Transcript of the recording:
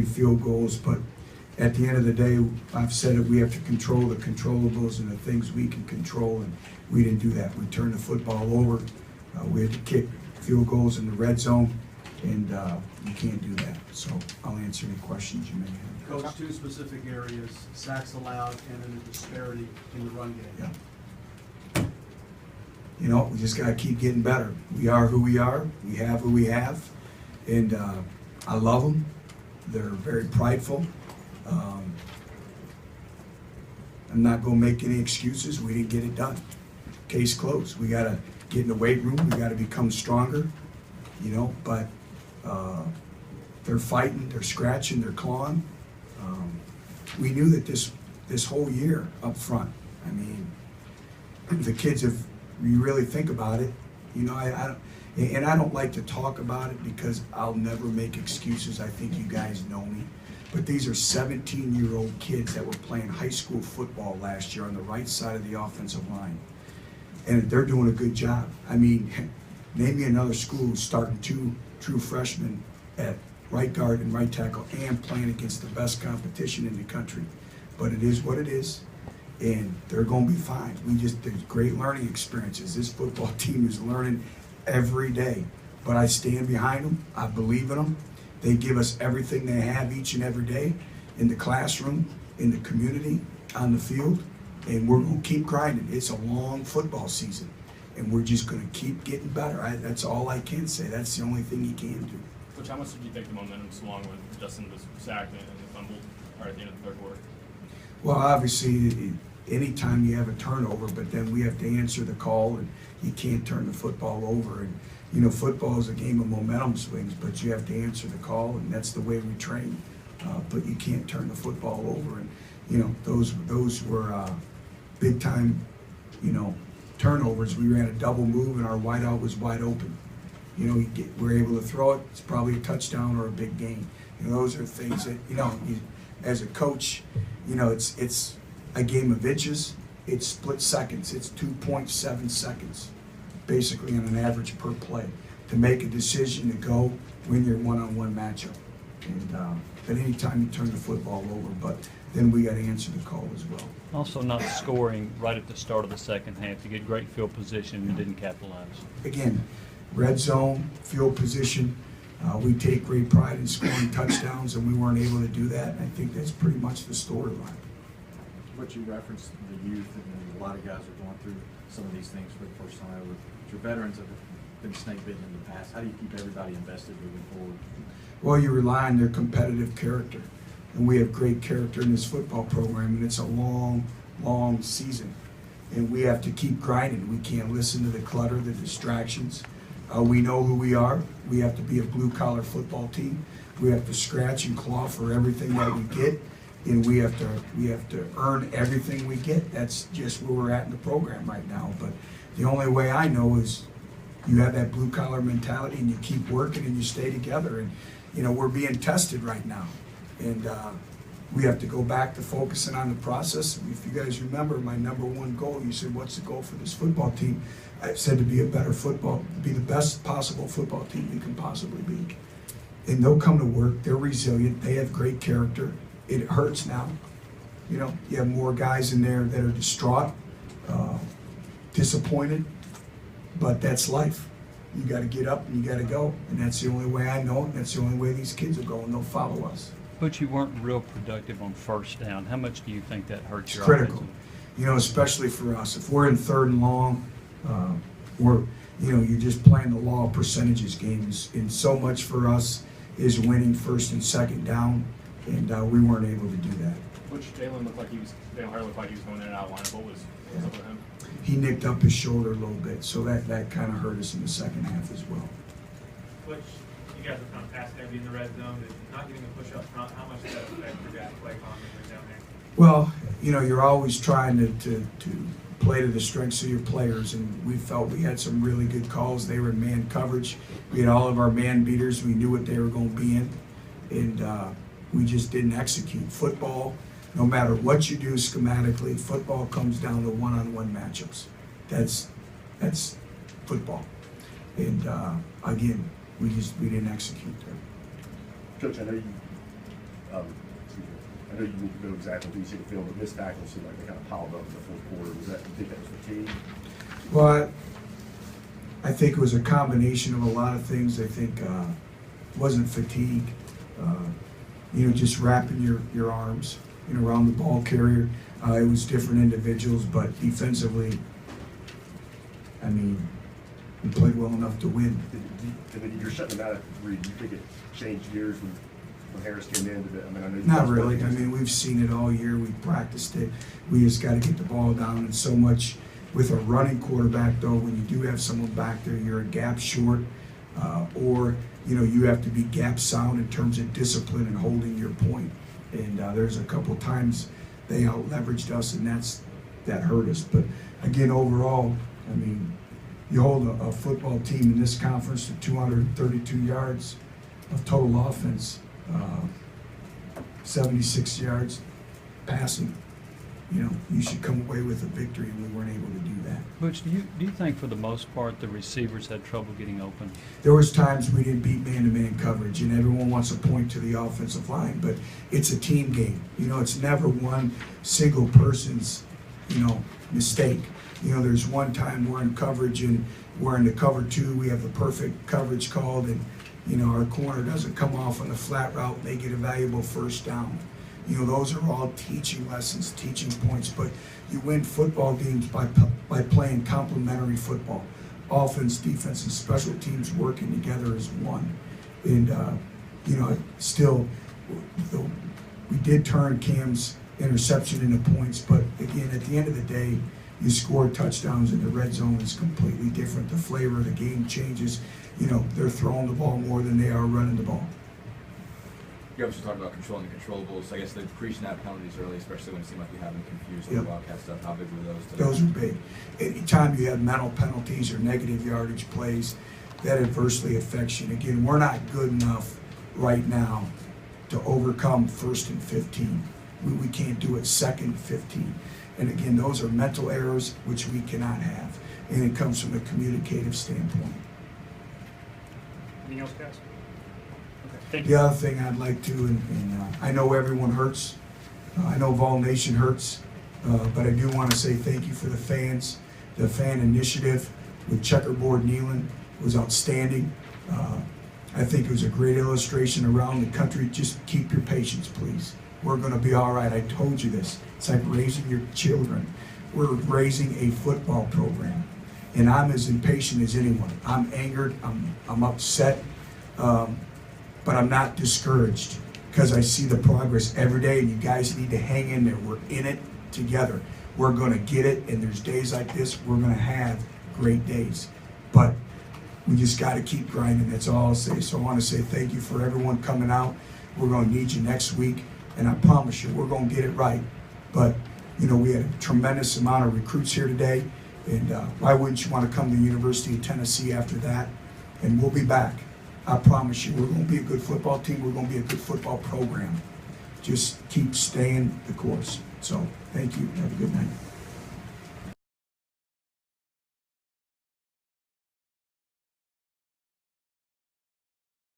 field goals, but at the end of the day, I've said it, we have to control the controllables and the things we can control, and we didn't do that. We turned the football over. We had to kick field goals in the red zone, and you can't do that. So I'll answer any questions you may have. Coach, two specific areas, sacks allowed and then the disparity in the run game. Yeah. You know, we just got to keep getting better. We are who we are. We have who we have. And I love them. They're very prideful. I'm not going to make any excuses. We didn't get it done. Case closed. We got to get in the weight room. We got to become stronger, you know, but they're fighting, they're scratching, they're clawing. We knew that this whole year up front, I mean, the kids, if you really think about it, you know, I don't like to talk about it because I'll never make excuses. I think you guys know me. But these are 17-year-old kids that were playing high school football last year on the right side of the offensive line. And they're doing a good job. I mean, name me another school who's starting two true freshmen at right guard and right tackle and playing against the best competition in the country. But it is what it is, and they're going to be fine. There's great learning experiences. This football team is learning every day. But I stand behind them. I believe in them. They give us everything they have each and every day in the classroom, in the community, on the field, and we're going to keep grinding. It's a long football season, and we're just going to keep getting better. That's all I can say. That's the only thing you can do. Coach, how much did you think the momentum swung with Justin was sacked and the fumble at the end of the third quarter? Well, obviously, anytime you have a turnover, but then we have to answer the call, and you can't turn the football over. And you know, football is a game of momentum swings, but you have to answer the call, and that's the way we train. But you can't turn the football over, and you know, those were big time, you know, turnovers. We ran a double move, and our wideout was wide open. You know, we're able to throw it. It's probably a touchdown or a big gain. You know, those are things that, you know, as a coach, you know, it's a game of inches. It's split seconds. It's 2.7 seconds, basically on an average per play, to make a decision to go win your one-on-one matchup. And but anytime you turn the football over, but then we got to answer the call as well. Also not scoring right at the start of the second half. You get great field position and didn't capitalize. Again, red zone, field position, we take great pride in scoring touchdowns, and we weren't able to do that. And I think that's pretty much the storyline. What you referenced the youth, and a lot of guys are going through some of these things for the first time. Your veterans have been snake bitten in the past. How do you keep everybody invested moving forward? Well, you rely on their competitive character, and we have great character in this football program, and it's a long, long season, and we have to keep grinding. We can't listen to the clutter, the distractions. We know who we are. We have to be a blue-collar football team. We have to scratch and claw for everything that we get, and we have to earn everything we get. That's just where we're at in the program right now. But the only way I know is you have that blue-collar mentality, and you keep working, and you stay together. And you know, we're being tested right now, and we have to go back to focusing on the process. If you guys remember, my number one goal, you said, what's the goal for this football team? I said to be a better football, be the best possible football team we can possibly be. And they'll come to work, they're resilient, they have great character. It hurts now. You know, you have more guys in there that are distraught, disappointed, but that's life. You got to get up and you got to go, and that's the only way I know it. That's the only way these kids will go, and they'll follow us. But you weren't real productive on first down. How much do you think that hurts It's your critical, offensive? you know, especially for us. If we're in third and long, you're just playing the law of percentages games, and so much for us is winning first and second down, and we weren't able to do that. Which Jalen looked like Jalen Hurd looked like he was going in and out of line. What was up with him? He nicked up his shoulder a little bit, so that kind of hurt us in the second half as well. Which you guys are kind of pass heavy in the red zone, not getting a push up front. How much does that affect your guys' play confidence down there? Well, you know, you're always trying to play to the strengths of your players, and we felt we had some really good calls. They were in man coverage. We had all of our man beaters. We knew what they were going to be in, and we just didn't execute. Football, no matter what you do schematically, football comes down to one-on-one matchups. That's football. And again, we didn't execute there. Coach, I know you Excuse me. I know you didn't know exactly who you see the field, but missed tackles seemed like they kind of piled up in the fourth quarter. Was that, you think that was fatigue? Well, I think it was a combination of a lot of things. I think wasn't fatigue, just wrapping your arms, around the ball carrier. It was different individuals, but defensively, I mean, we played well enough to win. And then you're shutting them out at 3. Do you think it changed gears when Harris came in? I mean, I know you Not guys- really. I mean, we've seen it all year. We practiced it. We just got to get the ball down. And so much with a running quarterback, though, when you do have someone back there, you're a gap short, or you have to be gap sound in terms of discipline and holding your point. And there's a couple times they out leveraged us, and that hurt us. But again, overall, I mean, you hold a football team in this conference to 232 yards of total offense, 76 yards passing. You should come away with a victory, and we weren't able to do that. Butch, do you think for the most part the receivers had trouble getting open? There was times we didn't beat man-to-man coverage, and everyone wants to point to the offensive line, but it's a team game. It's never one single person's, mistake. There's one time we're in coverage and we're in the cover 2, we have the perfect coverage called, and, our corner doesn't come off on the flat route, and they get a valuable first down. Those are all teaching lessons, teaching points, but you win football games by playing complementary football. Offense, defense, and special teams working together as one. And, still, we did turn Cam's interception into points, but again, at the end of the day, you score touchdowns in the red zone is completely different. The flavor of the game changes. They're throwing the ball more than they are running the ball. You obviously talked about controlling the controllables. I guess the pre-snap penalties early, especially when it seemed like you had them confused on Yep. the Wildcat stuff. How big were those today? Those are big. Anytime you have mental penalties or negative yardage plays, that adversely affects you. And again, we're not good enough right now to overcome 1st and 15. We can't do it 2nd and 15. And again, those are mental errors which we cannot have. And it comes from a communicative standpoint. Anything else, guys? Okay, thank you. The other thing I'd like to, and I know everyone hurts, I know Vol Nation hurts, but I do want to say thank you for the fans. The fan initiative with Checkerboard Kneeling was outstanding. I think it was a great illustration around the country. Just keep your patience, please. We're going to be all right. I told you this. It's like raising your children. We're raising a football program, and I'm as impatient as anyone. I'm angered. I'm upset. But I'm not discouraged because I see the progress every day, and you guys need to hang in there. We're in it together. We're going to get it, and there's days like this, we're going to have great days. But we just got to keep grinding. That's all I'll say. So I want to say thank you for everyone coming out. We're going to need you next week, and I promise you, we're going to get it right. But, we had a tremendous amount of recruits here today, and why wouldn't you want to come to the University of Tennessee after that? And we'll be back. I promise you, we're going to be a good football team. We're going to be a good football program. Just keep staying the course. So, thank you. Have a good night.